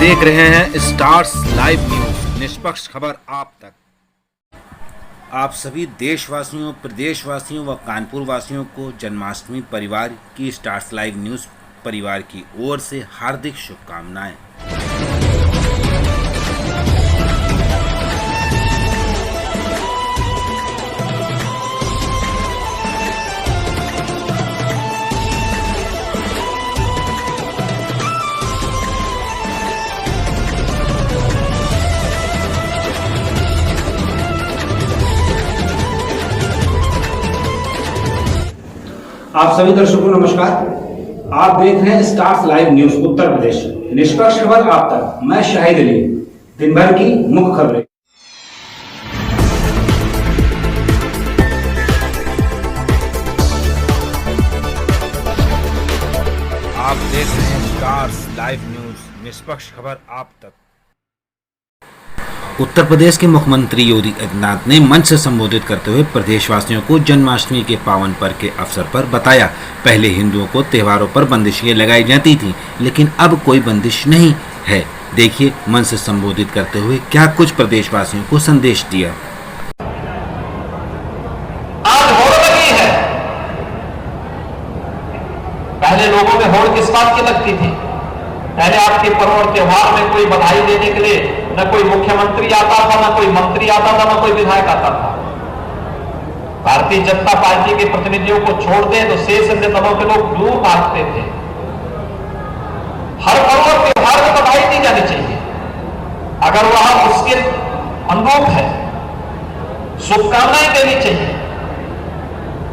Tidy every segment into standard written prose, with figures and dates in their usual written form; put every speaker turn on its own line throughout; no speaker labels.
देख रहे हैं स्टार्स लाइव न्यूज, निष्पक्ष खबर आप तक। आप सभी देशवासियों, प्रदेशवासियों व कानपुर वासियों को जन्माष्टमी परिवार की स्टार्स लाइव न्यूज परिवार की ओर से हार्दिक शुभकामनाएं।
आप सभी दर्शकों को नमस्कार। आप देख रहे हैं stars live news Uttar Pradesh, निष्पक्ष खबर आप तक। मैं शाहिद अली। दिन भर की मुख्य खबरें।
आप देख रहे हैं स्टार्स लाइव न्यूज, निष्पक्ष खबर आप तक। उत्तर प्रदेश के मुख्यमंत्री योगी आदित्यनाथ ने मंच से संबोधित करते हुए प्रदेशवासियों को जन्माष्टमी के पावन पर्व के अवसर पर बताया, पहले हिंदुओं को त्योहारों पर बंदिशें लगाई जाती थीं, लेकिन अब कोई बंदिश नहीं है। देखिए मंच से संबोधित करते हुए क्या कुछ प्रदेशवासियों को संदेश दिया।
आज होड़ लगी है। पहले लोगों में होड़ किस बात की लगती थी? पहले आपके पर्व और त्योहार में कोई बधाई देने के लिए न कोई मुख्यमंत्री आता था, न कोई मंत्री आता था, न कोई विधायक आता था। भारतीय जनता पार्टी के प्रतिनिधियों को छोड़ दें तो शेष अन्य दलों के लोग दूर भागते थे। हर पर्व और त्योहार में बधाई दी जानी चाहिए। अगर वह उसके अनुरूप है, शुभकामनाएं देनी चाहिए,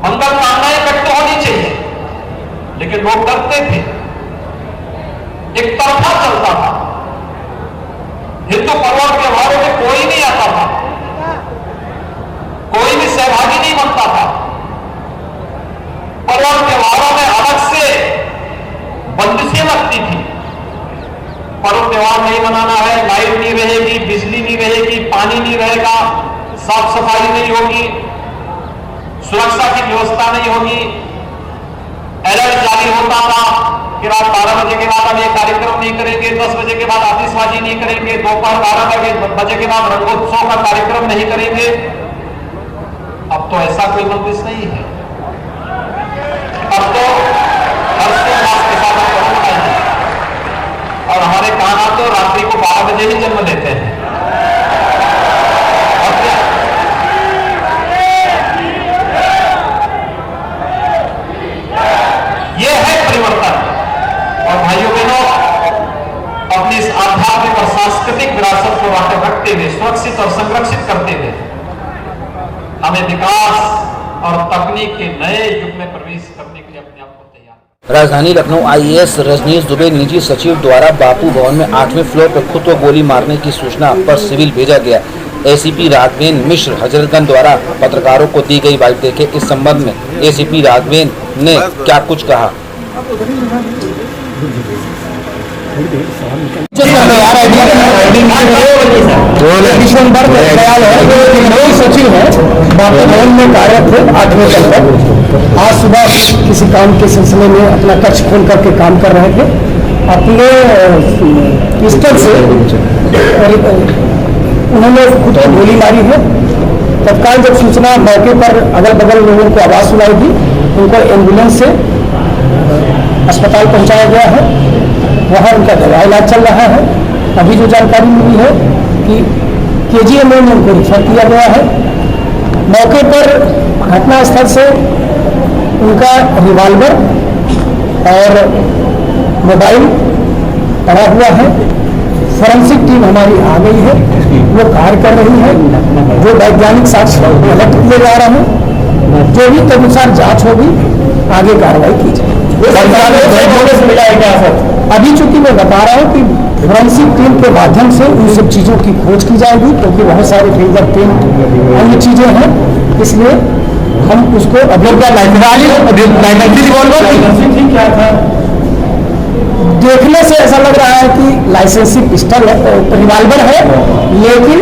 मंगल कामनाएं व्यक्त होनी चाहिए। लेकिन लोग डरते थे, एक तरफा चलता था। हिंदू पर्व और त्योहारों में कोई नहीं आता था, कोई भी सहभागी नहीं बनता था। पर्व और त्योहारों में अलग से बंदिशें लगती थी। पर्व त्योहार नहीं मनाना है, लाइट नहीं रहेगी, बिजली नहीं रहेगी, पानी नहीं रहेगा, साफ सफाई नहीं होगी, सुरक्षा की व्यवस्था नहीं होगी, अलर्ट जारी होता था कि रात 12 बजे के बाद हम ये कार्यक्रम नहीं करेंगे, 10 बजे के बाद आतिशबाजी नहीं करेंगे, दोपहर 12 बजे के बाद रंगोत्सव का कार्यक्रम नहीं करेंगे। अब तो ऐसा कोई बंदिश नहीं है। अब तो हर्षोल्लास के साथ है और हमारे कान्हा तो रात्रि को 12 बजे ही जन्म लेते हैं। यह है परिवर्तन। और भाइयों बहनों, अपनी इस आध्यात्मिक और सांस्कृतिक विरासत को रखते हुए, सुरक्षित और संरक्षित करते हुए हमें विकास और तकनीक के नए युग में प्रवेश करने के लिए अपने आप को तैयार।
राजधानी लखनऊ आईएएस रजनीश दुबे निजी सचिव द्वारा बापू भवन में 8वें फ्लोर पर खुद को गोली मारने की सूचना पर सिविल भेजा गया। एसीपी राघवेंद्र मिश्र हजरतगंज द्वारा पत्रकारों को दी गई बाइट देखे। इस संबंध में एसीपी राघवेंद्र ने क्या कुछ कहा।
सचिव है, बापू भवन में कार्यरत थे 8वें तल पर। आज सुबह किसी काम के सिलसिले में अपना कक्ष खोल करके काम कर रहे थे। अपने पिस्टल से उन्होंने खुद को गोली मारी है। तत्काल जब सूचना मौके पर अगल बगल लोगों को आवाज सुनाई दी, उनको एम्बुलेंस से अस्पताल पहुंचाया गया है। वहाँ उनका दवा इलाज चल रहा है। अभी जो जानकारी मिली है कि केजीएमयू में उनको रिफर किया गया है। मौके पर घटनास्थल से उनका रिवॉल्वर और मोबाइल पड़ा हुआ है। फोरेंसिक टीम हमारी आ गई है, वो कार्य कर रही है। जो वैज्ञानिक साक्ष्य कलेक्ट किए जा रहे हैं, जो भी तदनुसार जांच होगी, आगे कार्रवाई की जाएगी। अभी चूंकि मैं बता रहा हूँ कि फोरेंसिक टीम के माध्यम से उन सब चीजों की खोज की जाएगी, क्योंकि बहुत सारे फिंगरप्रिंट अन्य चीजें हैं, इसलिए हम उसको क्या था देखने से ऐसा लग रहा है कि लाइसेंसी पिस्टल रिवॉल्वर है, लेकिन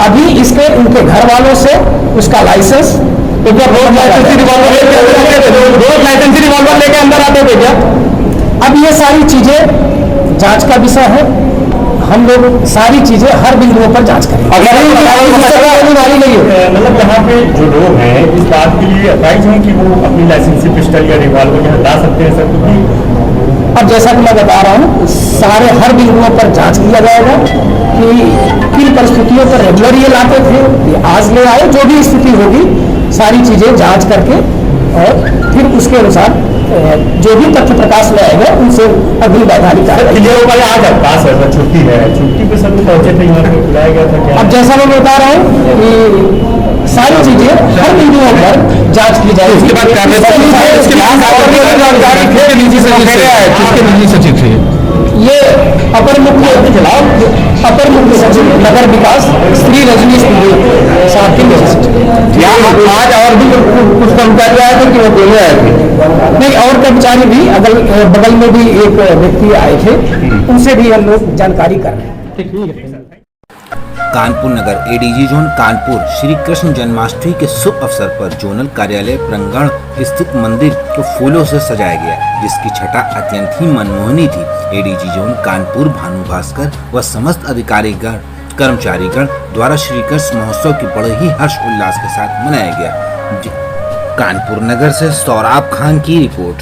अभी इसके उनके घर वालों से उसका लाइसेंस रोज लाइसेंसी रिवॉल्वर लेके अंदर आते थे क्या? अब ये सारी चीजें जांच का विषय है। हम लोग सारी चीजें हर बिंदुओं पर जांच करें। बीमारी नहीं है।
मतलब यहाँ पे जो लोग हैं इस बात के लिए अप्राइज हैं कि वो अपनी लाइसेंसी पिस्टल या रिवॉल्वर यहाँ ला सकते हैं सर, क्योंकि
अब जैसा कि मैं बता रहा हूँ, सारे हर बिंदुओं पर जांच किया जाएगा कि किन परिस्थितियों पर रेगुलर ये लाते थे, ये आज ले आए, जो भी स्थिति होगी सारी चीजें जांच करके और फिर उसके अनुसार जो भी तथ्य प्रकाश में आएगा उनसे अगली वैधानिक कार्रवाई।
ये उपाय आज अवकाश है सर, छुट्टी है, छुट्टी पे सब पहुंचे थे, यहाँ पे बुलाया गया था क्या?
अब जैसा मैं बता रहा हूँ कि सारी चीजें हर बिंदुओं पर जांच की जाएगी।
उसके बाद किसके निजी सचिव थे?
ये अपर मुख्य सचिव नगर विकास श्री रजनीश साहब के निजी सचिव।
आज और भी कुछ कर्मचारी आए थे कि वो बोले आए थे?
नहीं, और कर्मचारी भी बगल में भी एक व्यक्ति आए थे, उनसे भी हम लोग जानकारी कर रहे हैं।
कानपुर नगर एडीजी जोन कानपुर श्री कृष्ण जन्माष्टमी के शुभ अवसर पर जोनल कार्यालय प्रांगण स्थित मंदिर को फूलों से सजाया गया, जिसकी छटा अत्यंत ही मनमोहनी थी। एडीजी जोन कानपुर भानु भास्कर व समस्त अधिकारीगण कर्मचारीगण द्वारा श्री कृष्ण महोत्सव की बड़े ही हर्ष उल्लास के साथ मनाया गया। कानपुर नगर से सौराब खान की रिपोर्ट।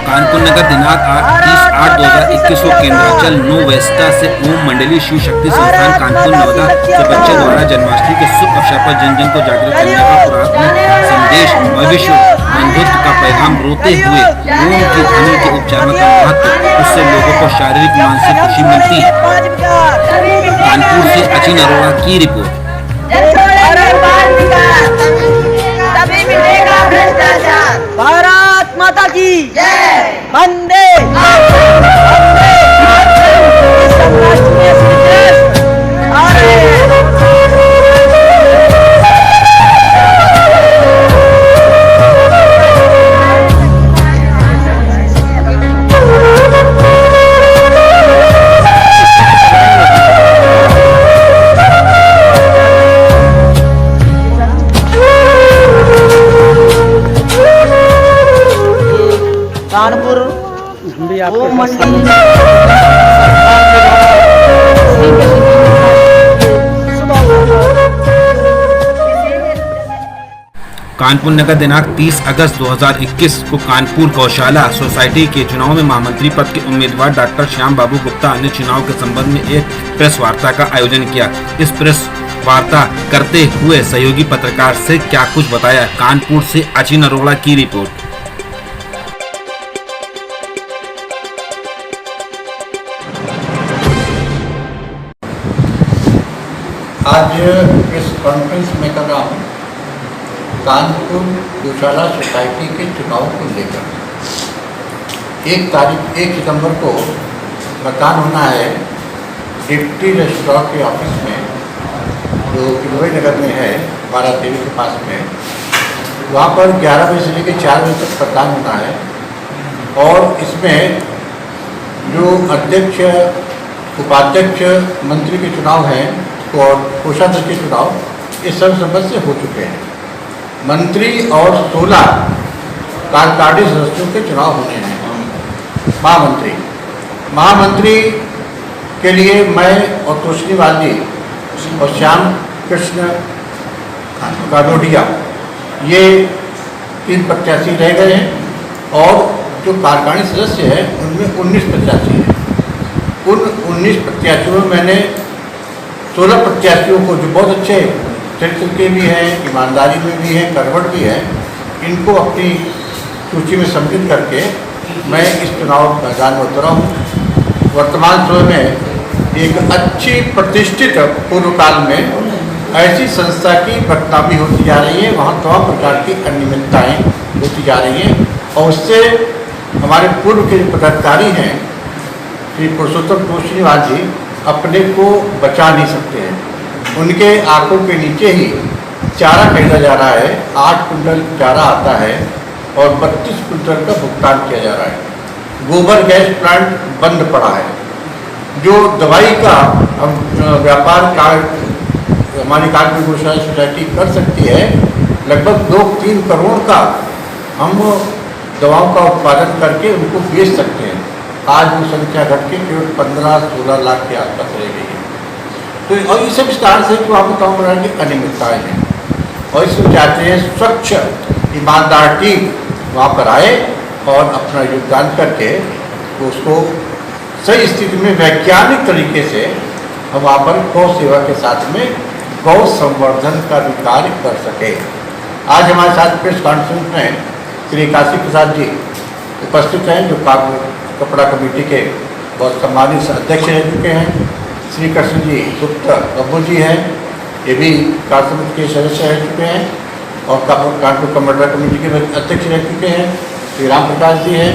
कानपुर नगर दिनांक 30/8/2021 को केंद्रांचल नो वेस्टा से ओम मंडली शिव शक्ति संस्थान कानपुर नवदा के बच्चे द्वारा जन्माष्टमी के शुभ अवसर पर जन जन को जागृत करने का पुरातन संदेश व विश्व बंधुत्व का पैगाम रोते हुए ओम की ध्वनि के उच्चारण का महत्व, उससे लोगों को शारीरिक मानसिक खुशी मिलती है। कानपुर से अचिन अरोड़ा की रिपोर्ट।
भारत माता की जय। वंदे कानपुर ओम मंडली
कानपुर नगर दिनांक 30 अगस्त 2021 को कानपुर गौशाला सोसाइटी के चुनाव में महामंत्री पद के उम्मीदवार डॉक्टर श्याम बाबू गुप्ता ने चुनाव के संबंध में एक प्रेस वार्ता का आयोजन किया। इस प्रेस वार्ता करते हुए सहयोगी पत्रकार से क्या कुछ बताया। कानपुर से अचिन अरोड़ा की रिपोर्ट।
आज प्रेस कॉन्फ्रेंस में कर रहा हूँ कानपुर गौशाला सोसाइटी के चुनाव को लेकर। 1 सितंबर को मतदान होना है डिप्टी रजिस्ट्रार के ऑफिस में, जो किलोई नगर में है, 12 देवी के पास में। वहाँ पर 11 बजे से लेकर 4 बजे तक मतदान होना है और इसमें जो अध्यक्ष उपाध्यक्ष मंत्री के चुनाव हैं और कोषाध्यक्ष के चुनाव ये सर्वसम्मति से हो चुके हैं। मंत्री और 16 कार्यकारी सदस्यों के चुनाव होने हैं। महामंत्री के लिए मैं और तोषनी वाली और श्याम कृष्ण कानोडिया ये 3 प्रत्याशी रह गए हैं और जो कार्यकारिणी सदस्य हैं उनमें 19 प्रत्याशी हैं। उन 19 प्रत्याशियों में मैंने 16 प्रत्याशियों को, जो बहुत अच्छे चरित्र के भी हैं, ईमानदारी में भी हैं, करवट भी हैं, इनको अपनी सूची में सम्मिलित करके मैं इस चुनाव मैदान में उतरा हूँ। वर्तमान समय में एक अच्छी प्रतिष्ठित पूर्व काल में ऐसी संस्था की बदनामी होती जा रही है, वहाँ तमाम प्रकार की अनियमितताएँ होती जा रही हैं और उससे हमारे पूर्व के जो पदाधिकारी हैं श्री पुरुषोत्तम श्रीनिवास जी अपने को बचा नहीं सकते हैं। उनके आंखों के नीचे ही चारा खरीदा जा रहा है, 8 कुंटल चारा आता है और 32 कुंटल का भुगतान किया जा रहा है। गोबर गैस प्लांट बंद पड़ा है। जो दवाई का व्यापार हमारी कार्मिक गोशाला सोसाइटी कर सकती है, लगभग 2-3 करोड़ का हम दवाओं का उत्पादन करके उनको बेच सकते हैं। आज वो संख्या घट के केवल 15-16 लाख के आसपास रह गई है। तो और ये सब स्टार से कि वहाँ पर तमाम प्रकार की अनियमितताएँ हैं और इसको चाहते हैं स्वच्छ ईमानदार टीम वहाँ पर आए और अपना योगदान करके उसको सही स्थिति में वैज्ञानिक तरीके से हम वहाँ पर गौ सेवा के साथ में गौ संवर्धन का भी कार्य कर सके। आज हमारे साथ प्रेस कॉन्फ्रेंस में श्री काशी प्रसाद जी उपस्थित हैं, जो कपड़ा कमेटी के बहुत सम्मानित अध्यक्ष रह चुके हैं। श्री कृष्ण जी गुप्ता बब्बू जी हैं, ये भी कार्य समिति के सदस्य रह चुके हैं और कानपुर कमंडला कमेटी के अध्यक्ष रह चुके हैं। श्री राम प्रकाश जी हैं,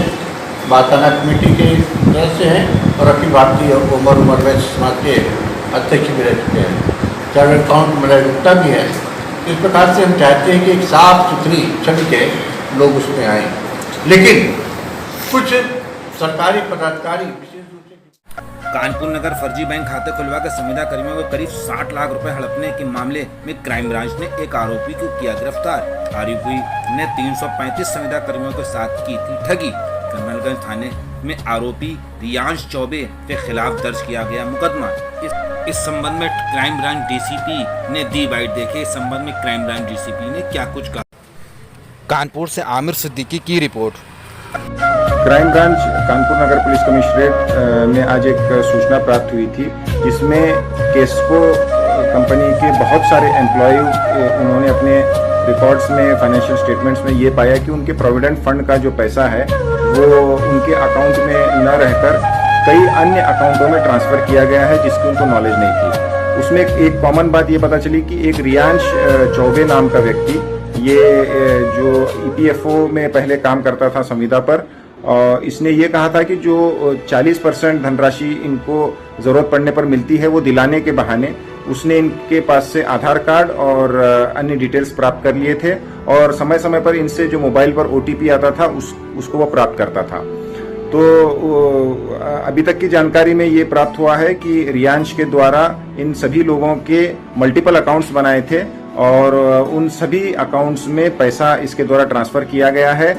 माताना कमेटी के सदस्य हैं और अखिल भारतीय उमर वैश्य समाज के अध्यक्ष भी रह चुके हैं। चार्टर्ड अकाउंट मलय गुप्ता भी है। इस प्रकार से हम चाहते हैं कि एक साफ सुथरी छवि के लोग उसमें आए, लेकिन कुछ सरकारी पदाधिकारी विशेष रूप से
कानपुर नगर फर्जी बैंक खाते खुलवा कर संविदा कर्मियों को करीब 60 लाख रुपए हड़पने के मामले में क्राइम ब्रांच ने एक आरोपी को किया गिरफ्तार। आरोपी ने 335 संविदा कर्मियों के साथ की थी ठगी। कमलगंज थाने में आरोपी रियांश चौबे के खिलाफ दर्ज किया गया मुकदमा। इस संबंध में क्राइम ब्रांच डीसीपी ने दी बाइट देखे। इस संबंध में क्राइम ब्रांच डीसीपी ने क्या कुछ कहा।
कानपुर से आमिर सिद्दीकी की रिपोर्ट।
क्राइम ब्रांच कानपुर नगर पुलिस कमिश्नरेट में आज एक सूचना प्राप्त हुई थी, जिसमें केस्को कंपनी के बहुत सारे एम्प्लॉय उन्होंने अपने रिकॉर्ड्स में, फाइनेंशियल स्टेटमेंट्स में ये पाया कि उनके प्रोविडेंट फंड का जो पैसा है वो उनके अकाउंट में न रहकर कई अन्य अकाउंटों में ट्रांसफ़र किया गया है, जिसकी उनको नॉलेज नहीं थी। उसमें एक कॉमन बात ये पता चली कि एक रियांश चौबे नाम का व्यक्ति, ये जो EPFO में पहले काम करता था संविदा पर, इसने ये कहा था कि जो 40% धनराशि इनको ज़रूरत पड़ने पर मिलती है वो दिलाने के बहाने उसने इनके पास से आधार कार्ड और अन्य डिटेल्स प्राप्त कर लिए थे और समय समय पर इनसे जो मोबाइल पर OTP आता था उसको वो प्राप्त करता था। तो अभी तक की जानकारी में ये प्राप्त हुआ है कि रियांश के द्वारा इन सभी लोगों के मल्टीपल अकाउंट्स बनाए थे और उन सभी अकाउंट्स में पैसा इसके द्वारा ट्रांसफ़र किया गया है।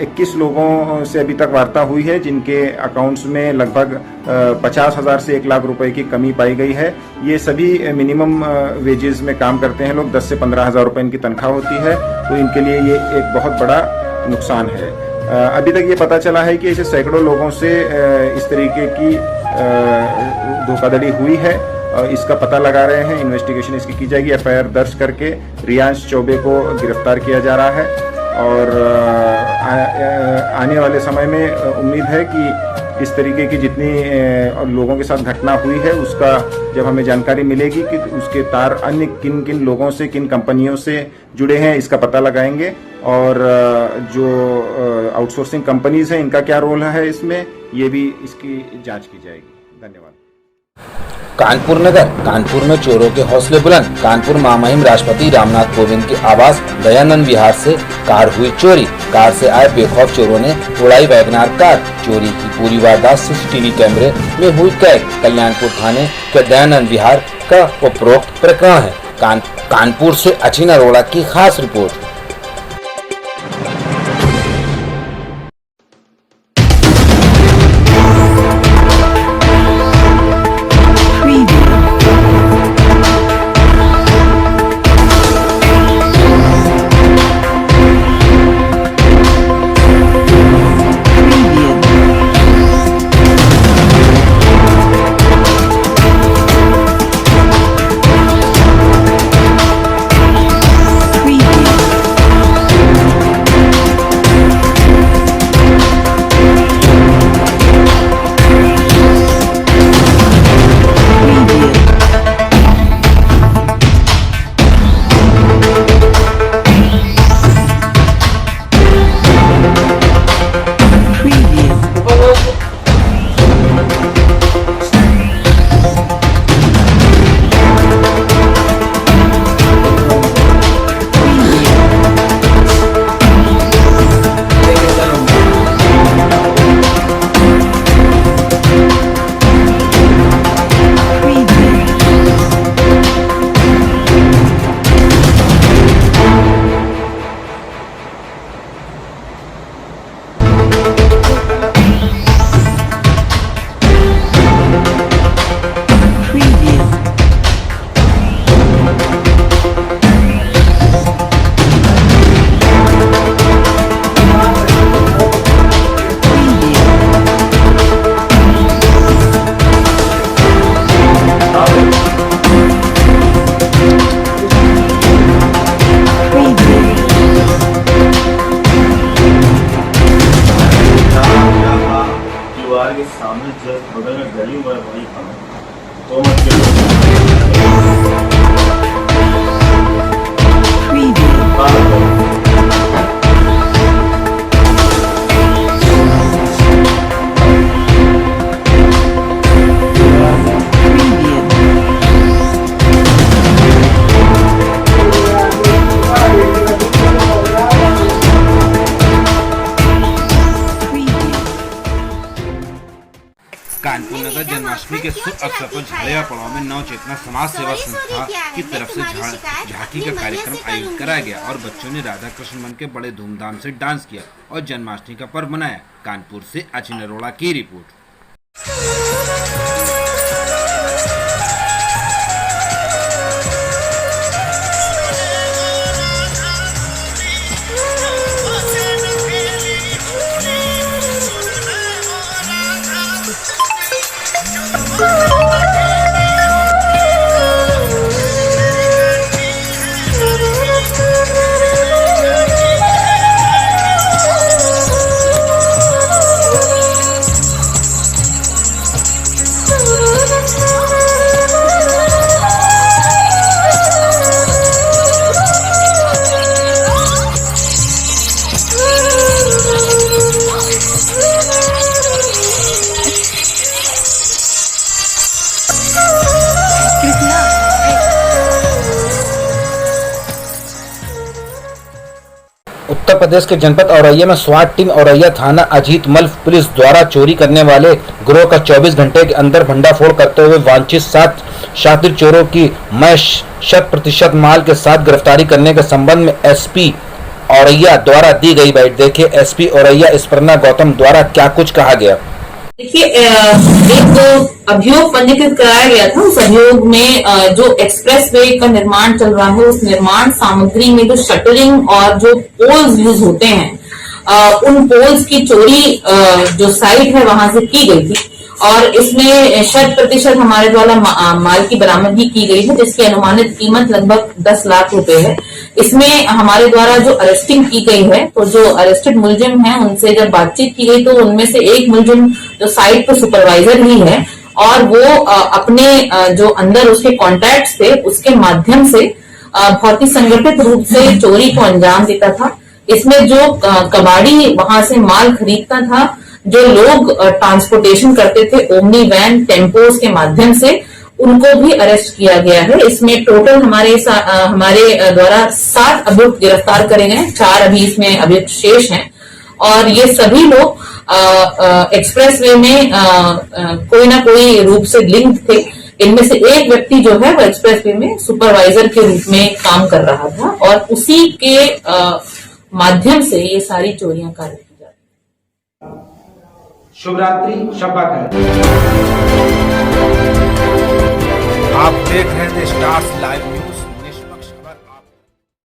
21 लोगों से अभी तक वार्ता हुई है, जिनके अकाउंट्स में लगभग 50,000 से 1 लाख रुपए की कमी पाई गई है। ये सभी मिनिमम वेजेस में काम करते हैं लोग, 10 से 15,000 रुपए इनकी तनख्वाह होती है, तो इनके लिए ये एक बहुत बड़ा नुकसान है। अभी तक ये पता चला है कि ऐसे सैकड़ों लोगों से इस तरीके की धोखाधड़ी हुई है। इसका पता लगा रहे हैं, इन्वेस्टिगेशन इसकी की जाएगी। FIR दर्ज करके रियांश चौबे को गिरफ्तार किया जा रहा है और आने वाले समय में उम्मीद है कि इस तरीके की जितनी लोगों के साथ घटना हुई है उसका जब हमें जानकारी मिलेगी कि उसके तार अन्य किन किन लोगों से, किन कंपनियों से जुड़े हैं, इसका पता लगाएंगे और जो आउटसोर्सिंग कंपनीज हैं इनका क्या रोल है इसमें, ये भी इसकी जांच की जाएगी। धन्यवाद।
कानपुर नगर, कानपुर में चोरों के हौसले बुलंद। कानपुर महामहिम राष्ट्रपति रामनाथ कोविंद के आवास दयानंद विहार से कार हुई चोरी। कार से आए बेखौफ चोरों ने उड़ाई वैगनार कार। चोरी की पूरी वारदात CCTV कैमरे में हुई कैद। कल्याणपुर थाने के दयानंद विहार का उपरोक्त प्रकरण है। कानपुर से अचिन अरोड़ा की खास रिपोर्ट।
सरपंच हरेवा पड़ाव में नव चेतना समाज सेवा संस्था की तरफ से झांकी का कार्यक्रम आयोजित कराया गया और बच्चों ने राधा कृष्ण बन के बड़े धूमधाम से डांस किया और जन्माष्टमी का पर्व मनाया। कानपुर से अचिन अरोड़ा की रिपोर्ट।
उत्तर प्रदेश के जनपद औरैया में स्वाट टीम औरैया थाना अजीत मल पुलिस द्वारा चोरी करने वाले गिरोह का 24 घंटे के अंदर भंडाफोड़ करते हुए वांछित 7 शातिर चोरों की 100% माल के साथ गिरफ्तारी करने के संबंध में एसपी औरैया द्वारा दी गई बाइट। देखिए एसपी औरैया स्पर्णा गौतम द्वारा क्या कुछ कहा गया।
देखिए एक अभियोग पंजीकृत कराया गया था। उस अभियोग में जो एक्सप्रेस वे का निर्माण चल रहा है उस निर्माण सामग्री में जो शटरिंग और जो पोल्स यूज होते हैं उन पोल्स की चोरी जो साइट है वहां से की गई थी और इसमें 100% हमारे द्वारा माल की बरामदगी की गई है जिसकी अनुमानित कीमत लगभग 10 लाख रुपए है। इसमें हमारे द्वारा जो अरेस्टिंग की गई है तो जो अरेस्टेड मुलजिम हैं उनसे जब बातचीत की गई तो उनमें से एक मुलजिम जो साइट पर सुपरवाइजर ही है और वो अपने जो अंदर उसके कॉन्टैक्ट्स थे उसके माध्यम से बहुत ही संगठित रूप से चोरी को अंजाम देता था। इसमें जो कबाड़ी वहां से माल खरीदता था, जो लोग ट्रांसपोर्टेशन करते थे ओमनी वैन टेम्पोज के माध्यम से, उनको भी अरेस्ट किया गया है। इसमें टोटल हमारे द्वारा 7 अभियुक्त गिरफ्तार करे गए, 4 अभी इसमें अभियुक्त शेष हैं और ये सभी लोग एक्सप्रेस वे में कोई ना कोई रूप से लिंक थे। इनमें से एक व्यक्ति जो है वो एक्सप्रेस वे में सुपरवाइजर के रूप में काम कर रहा था और उसी के माध्यम से ये सारी चोरियां कार्य की जा रही।
शुभ रात्रि, शब्बा खैर।
आप देख रहे हैं स्टार्स लाइव न्यूज।